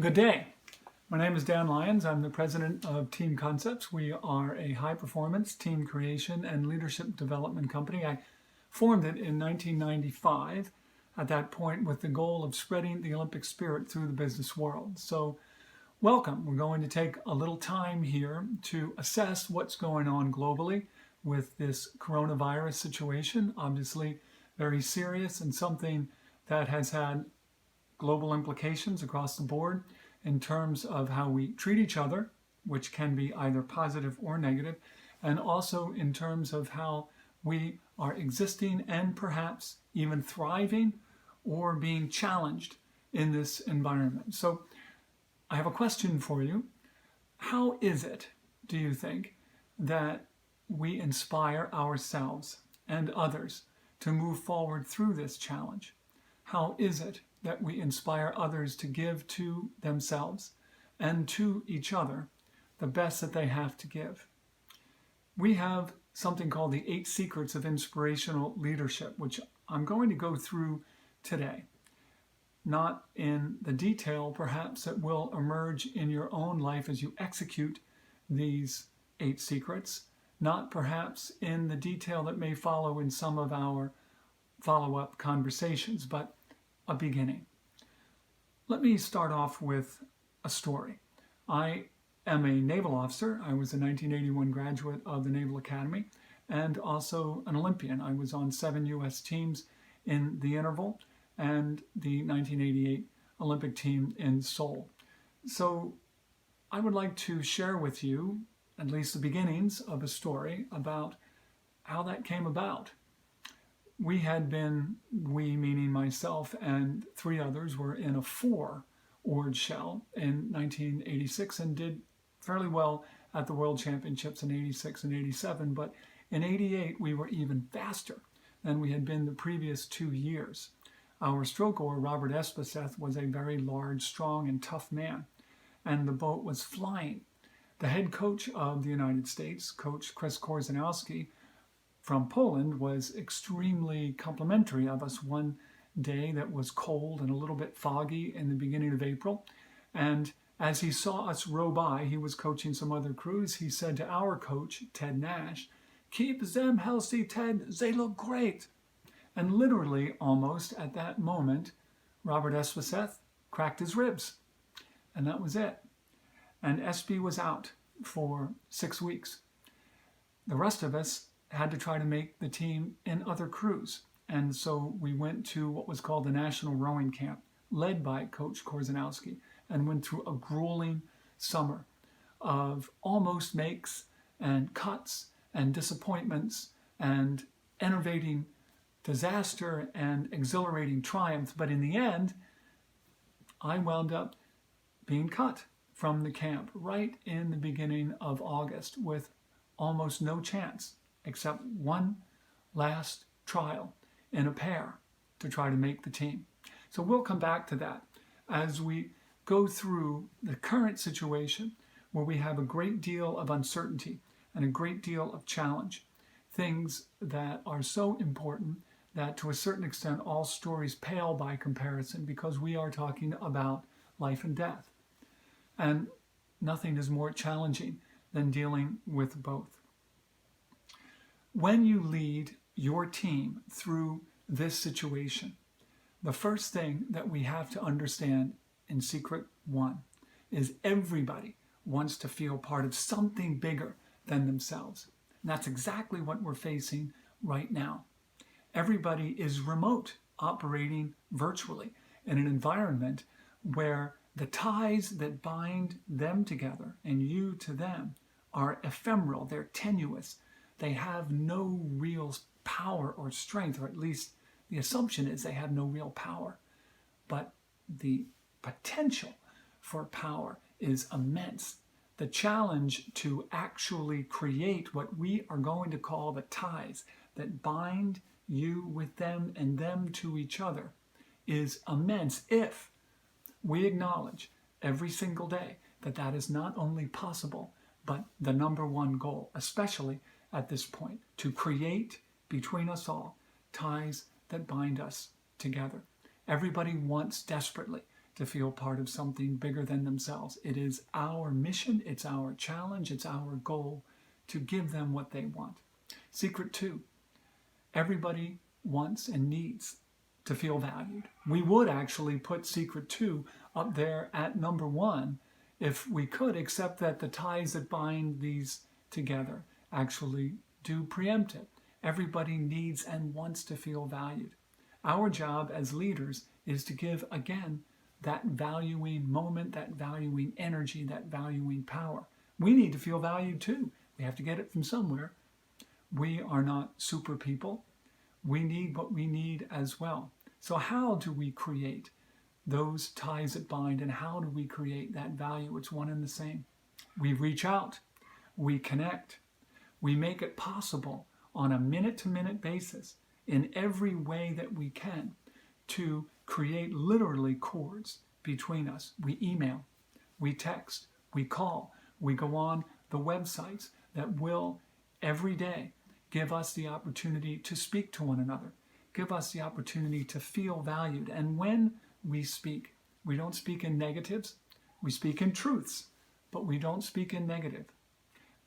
Good day. My name is Dan Lyons. I'm the president of Team Concepts. We are a high-performance team creation and leadership development company. I formed it in 1995, at that point with the goal of spreading the Olympic spirit through the business world. So welcome. We're going to take a little time here to assess what's going on globally with this coronavirus situation. Obviously very serious and something that has had global implications across the board in terms of how we treat each other, which can be either positive or negative, and also in terms of how we are existing and perhaps even thriving or being challenged in this environment. So I have a question for you. How is it, do you think, that we inspire ourselves and others to move forward through this challenge? How is it that we inspire others to give to themselves and to each other the best that they have to give? We have something called the 8 Secrets of Inspirational Leadership, which I'm going to go through today. Not in the detail, perhaps, that will emerge in your own life as you execute these 8 secrets, not perhaps in the detail that may follow in some of our follow-up conversations, but a beginning. Let me start off with a story. I am a naval officer. I was a 1981 graduate of the Naval Academy and also an Olympian. I was on 7 U.S. teams in the interval and the 1988 Olympic team in Seoul. So I would like to share with you at least the beginnings of a story about how that came about. We meaning myself and 3 others, were in a 4-oared shell in 1986 and did fairly well at the World Championships in 86 and 87, but in 88 we were even faster than we had been the previous 2 years. Our stroke oar, Robert Espeseth, was a very large, strong, and tough man, and the boat was flying. The head coach of the United States, Coach Chris Korzeniowski, from Poland, was extremely complimentary of us one day that was cold and a little bit foggy in the beginning of April. And as he saw us row by, he was coaching some other crews, he said to our coach, Ted Nash, "Keep them healthy, Ted, they look great." And literally, almost at that moment, Robert Espeseth cracked his ribs. And that was it. And Espy was out for 6 weeks. The rest of us had to try to make the team in other crews. And so we went to what was called the National Rowing Camp, led by Coach Korzeniowski, and went through a grueling summer of almost makes and cuts and disappointments and enervating disaster and exhilarating triumph. But in the end, I wound up being cut from the camp right in the beginning of August with almost no chance except one last trial in a pair to try to make the team. So we'll come back to that as we go through the current situation where we have a great deal of uncertainty and a great deal of challenge, things that are so important that to a certain extent all stories pale by comparison because we are talking about life and death. And nothing is more challenging than dealing with both. When you lead your team through this situation, the first thing that we have to understand in secret 1 is everybody wants to feel part of something bigger than themselves. And that's exactly what we're facing right now. Everybody is remote, operating virtually in an environment where the ties that bind them together and you to them are ephemeral, they're tenuous. They have no real power or strength, or at least the assumption is they have no real power. But the potential for power is immense. The challenge to actually create what we are going to call the ties that bind you with them and them to each other is immense if we acknowledge every single day that that is not only possible, but the number one goal, especially at this point, to create between us all ties that bind us together. Everybody wants desperately to to feel part of something bigger than themselves. It is our mission, it's our challenge, it's our goal to give them what they want. Secret 2, everybody wants and needs to feel valued. We would actually put secret 2 up there at number 1 if we could, except that the ties that bind these together actually do preempt it. Everybody needs and wants to feel valued. Our job as leaders is to give, again, that valuing moment, that valuing energy, that valuing power. We need to feel valued too. We have to get it from somewhere. We are not super people. We need what we need as well. So how do we create those ties that bind, and how do we create that value? It's one and the same. We reach out, we connect, we make it possible on a minute-to-minute basis in every way that we can to create literally cords between us. We email, we text, we call, we go on the websites that will every day give us the opportunity to speak to one another, give us the opportunity to feel valued. And when we speak, we don't speak in negatives, we speak in truths, but we don't speak in negative.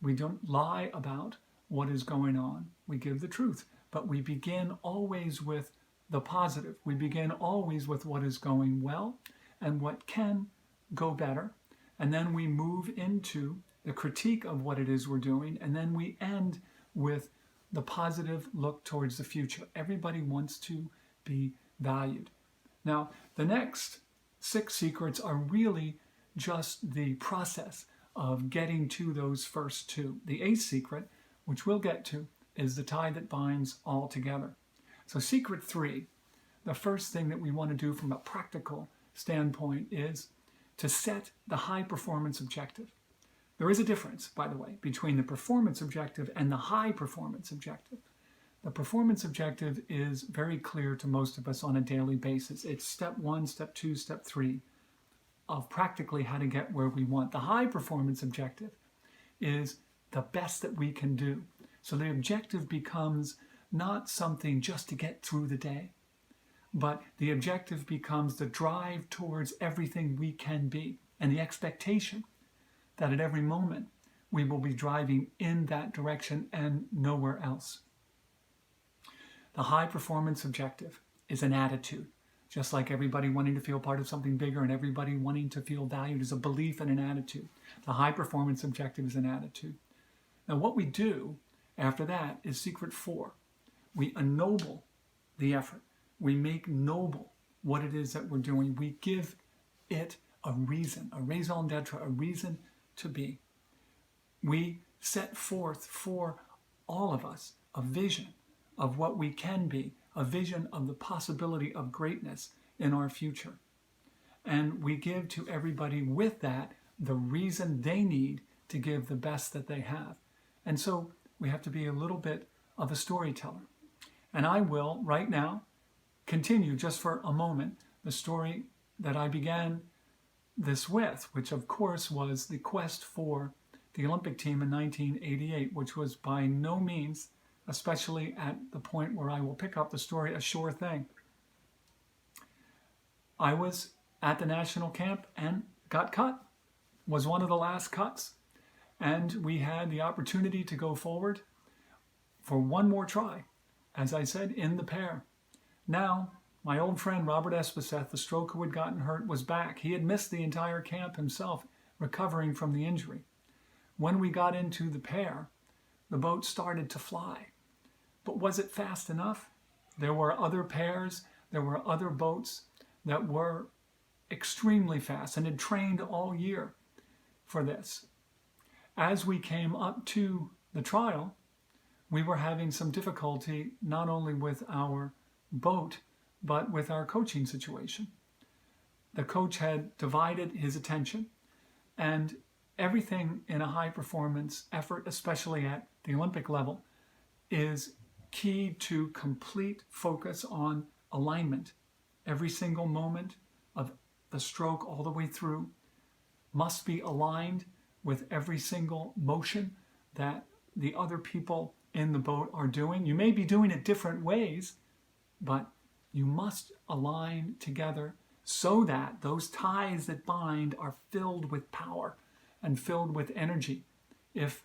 We don't lie about what is going on. We give the truth, but we begin always with the positive. We begin always with what is going well and what can go better. And then we move into the critique of what it is we're doing. And then we end with the positive look towards the future. Everybody wants to be valued. Now, the next 6 secrets are really just the process of getting to those first 2. The 8th secret, which we'll get to, is the tie that binds all together. So secret 3, the first thing that we want to do from a practical standpoint is to set the high performance objective. There is a difference, by the way, between the performance objective and the high performance objective. The performance objective is very clear to most of us on a daily basis. It's step 1, step 2, step 3 of practically how to get where we want. The high performance objective is the best that we can do. So the objective becomes not something just to get through the day, but the objective becomes the drive towards everything we can be and the expectation that at every moment we will be driving in that direction and nowhere else. The high performance objective is an attitude. Just like everybody wanting to feel part of something bigger and everybody wanting to feel valued is a belief and an attitude. The high performance objective is an attitude. Now what we do after that is secret 4. We ennoble the effort. We make noble what it is that we're doing. We give it a reason, a raison d'etre, a reason to be. We set forth for all of us a vision of what we can be, a vision of the possibility of greatness in our future. And we give to everybody with that the reason they need to give the best that they have. And so we have to be a little bit of a storyteller. And I will, right now, continue just for a moment the story that I began this with, which of course was the quest for the Olympic team in 1988, which was by no means, especially at the point where I will pick up the story, a sure thing. I was at the national camp and got cut, was one of the last cuts. And we had the opportunity to go forward for one more try, as I said, in the pair. Now, my old friend Robert Espeseth, the stroke who had gotten hurt, was back. He had missed the entire camp himself, recovering from the injury. When we got into the pair, the boat started to fly. But was it fast enough? There were other pairs, there were other boats that were extremely fast and had trained all year for this. As we came up to the trial, we were having some difficulty not only with our boat, but with our coaching situation. The coach had divided his attention, and everything in a high performance effort, especially at the Olympic level, is key to complete focus on alignment. Every single moment of the stroke all the way through must be aligned with every single motion that the other people in the boat are doing. You may be doing it different ways, but you must align together so that those ties that bind are filled with power and filled with energy. If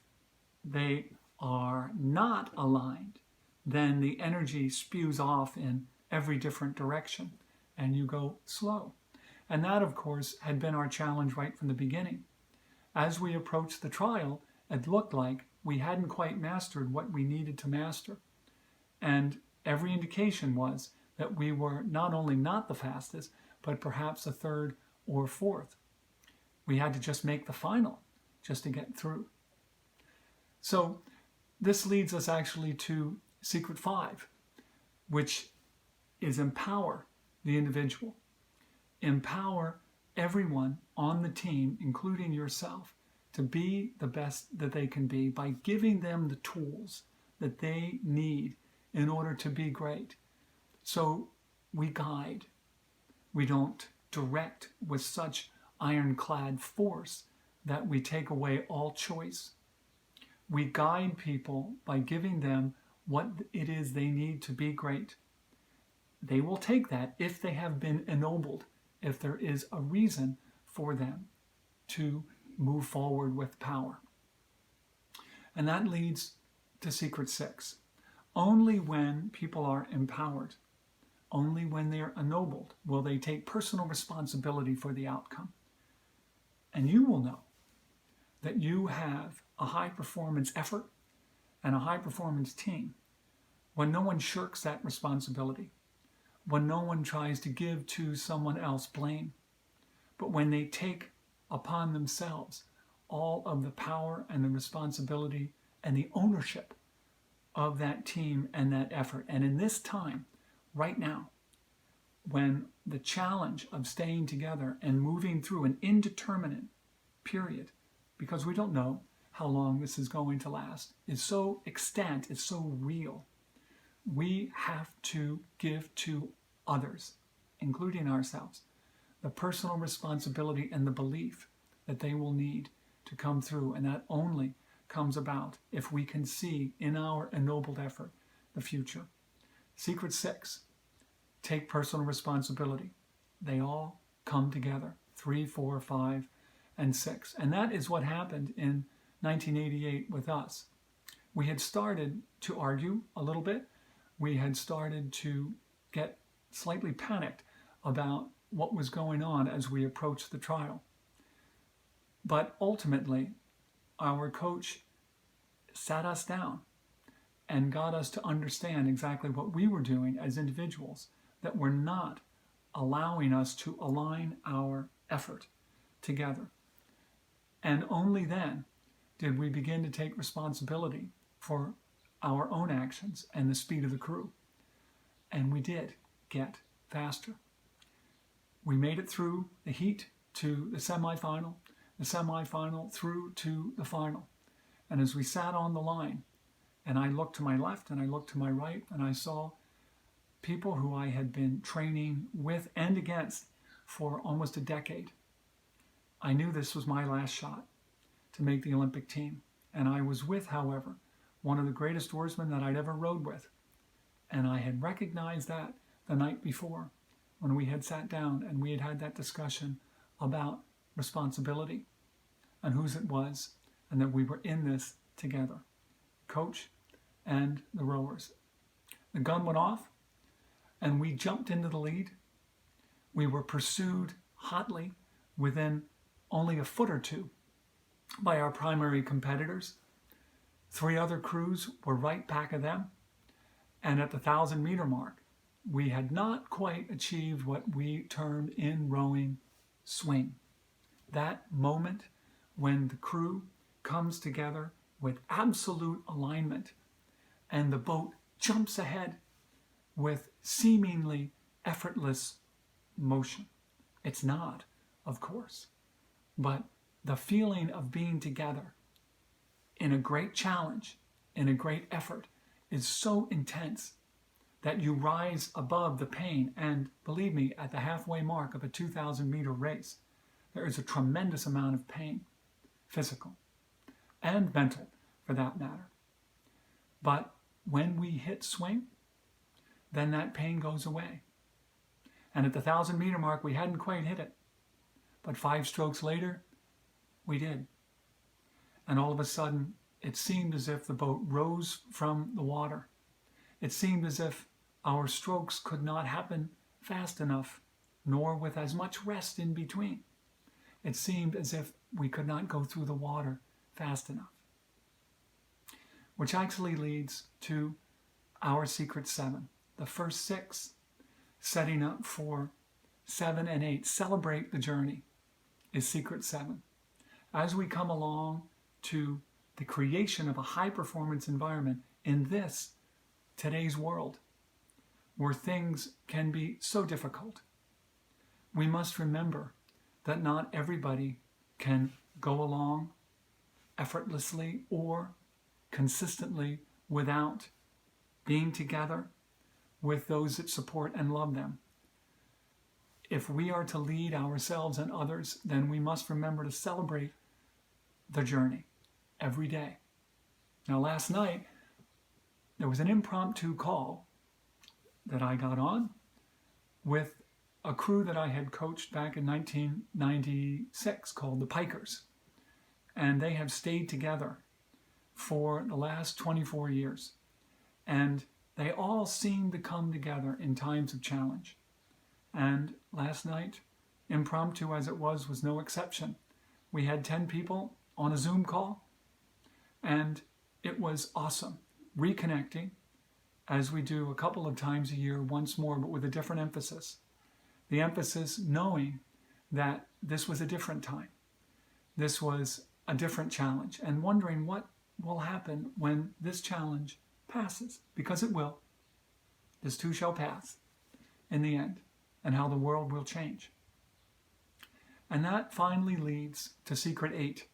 they are not aligned, then the energy spews off in every different direction and you go slow. And that, of course, had been our challenge right from the beginning. As we approached the trial, it looked like we hadn't quite mastered what we needed to master. And every indication was that we were not only not the fastest, but perhaps a third or fourth. We had to just make the final just to get through. So this leads us actually to Secret 5, which is empower the individual. Empower everyone on the team, including yourself, to be the best that they can be by giving them the tools that they need in order to be great. So we guide. We don't direct with such ironclad force that we take away all choice. We guide people by giving them what it is they need to be great. They will take that if they have been ennobled, if there is a reason for them to move forward with power. And that leads to Secret 6. Only when people are empowered, only when they are ennobled, will they take personal responsibility for the outcome. And you will know that you have a high-performance effort and a high-performance team when no one shirks that responsibility, when no one tries to give to someone else blame, but when they take upon themselves all of the power and the responsibility and the ownership of that team and that effort. And in this time, right now, when the challenge of staying together and moving through an indeterminate period, because we don't know how long this is going to last, is so extant, is so real, we have to give to others, including ourselves, the personal responsibility and the belief that they will need to come through. And that only comes about if we can see in our ennobled effort the future. Secret 6, take personal responsibility. They all come together, 3, 4, 5, and 6. And that is what happened in 1988 with us. We had started to argue a little bit. We had started to get slightly panicked about what was going on as we approached the trial. But ultimately, our coach sat us down and got us to understand exactly what we were doing as individuals, that were not allowing us to align our effort together. And only then did we begin to take responsibility for our own actions and the speed of the crew. And we did get faster. We made it through the heat to the semifinal through to the final. And as we sat on the line, and I looked to my left and I looked to my right, and I saw people who I had been training with and against for almost a decade. I knew this was my last shot to make the Olympic team. And I was with, however, one of the greatest oarsmen that I'd ever rowed with. And I had recognized that the night before when we had sat down and we had had that discussion about responsibility and whose it was, and that we were in this together, coach and the rowers. The gun went off and we jumped into the lead. We were pursued hotly within only a foot or two by our primary competitors. 3 other crews were right back of them. And at the 1,000-meter mark, we had not quite achieved what we termed in rowing swing. That moment when the crew comes together with absolute alignment and the boat jumps ahead with seemingly effortless motion. It's not, of course, but the feeling of being together in a great challenge, in a great effort, is so intense that you rise above the pain. And believe me, at the halfway mark of a 2,000-meter race, there is a tremendous amount of pain, physical and mental for that matter. But when we hit swing, then that pain goes away. And at the 1,000-meter mark, we hadn't quite hit it. But 5 strokes later, we did. And all of a sudden, it seemed as if the boat rose from the water. It seemed as if our strokes could not happen fast enough, nor with as much rest in between. It seemed as if we could not go through the water fast enough. Which actually leads to our secret 7. The first 6, setting up for 7 and 8, celebrate the journey, is secret 7. As we come along to the creation of a high-performance environment in today's world, where things can be so difficult, we must remember that not everybody can go along effortlessly or consistently without being together with those that support and love them. If we are to lead ourselves and others, then we must remember to celebrate the journey every day. Now, last night, there was an impromptu call that I got on with a crew that I had coached back in 1996 called the Pikers. And they have stayed together for the last 24 years. And they all seem to come together in times of challenge. And last night, impromptu as it was no exception. We had 10 people on a Zoom call, and it was awesome. Reconnecting, as we do a couple of times a year once more, but with a different emphasis. The emphasis knowing that this was a different time. This was a different challenge, and wondering what will happen when this challenge passes, because it will. This too shall pass in the end, and how the world will change. And that finally leads to secret 8,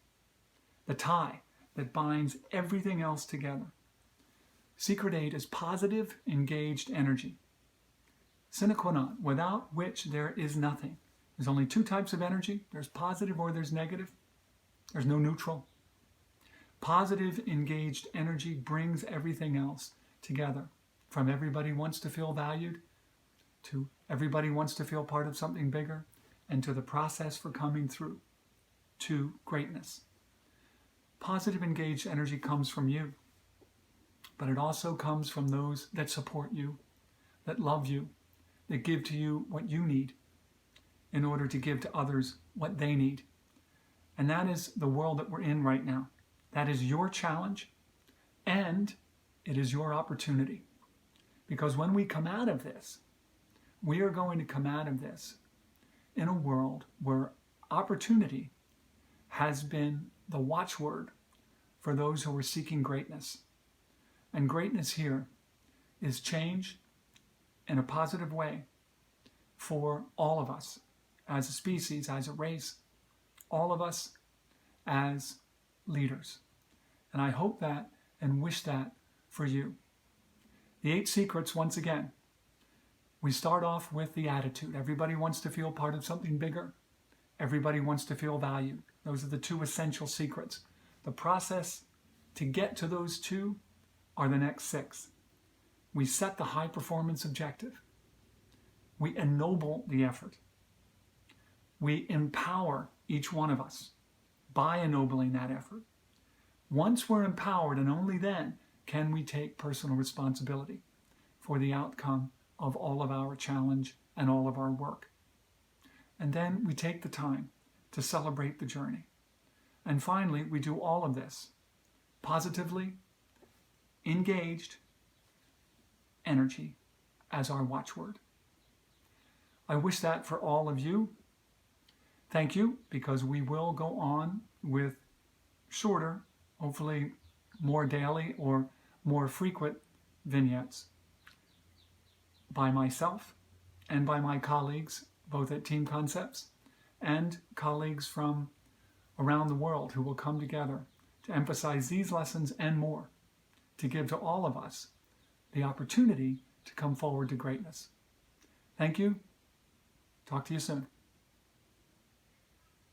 the tie that binds everything else together. Secret 8 is positive, engaged energy. Sine qua non, without which there is nothing. There's only 2 types of energy. There's positive or there's negative. There's no neutral. Positive, engaged energy brings everything else together. From everybody wants to feel valued, to everybody wants to feel part of something bigger, and to the process for coming through to greatness. Positive, engaged energy comes from you, but it also comes from those that support you, that love you, that give to you what you need in order to give to others what they need. And that is the world that we're in right now. That is your challenge, and it is your opportunity. Because when we come out of this, we are going to come out of this in a world where opportunity has been the watchword for those who are seeking greatness. And greatness here is change in a positive way for all of us as a species, as a race, all of us as leaders. And I hope that and wish that for you. The 8 secrets, once again, we start off with the attitude. Everybody wants to feel part of something bigger. Everybody wants to feel valued. Those are the 2 essential secrets. The process to get to those 2 are the next 6. We set the high performance objective. We ennoble the effort. We empower each one of us by ennobling that effort. Once we're empowered, and only then, can we take personal responsibility for the outcome of all of our challenge and all of our work. And then we take the time to celebrate the journey. And finally, we do all of this positively, engaged energy as our watchword. I wish that for all of you. Thank you, because we will go on with shorter, hopefully more daily or more frequent vignettes by myself and by my colleagues, both at Team Concepts and colleagues from around the world who will come together to emphasize these lessons and more, to give to all of us the opportunity to come forward to greatness. Thank you. Talk to you soon.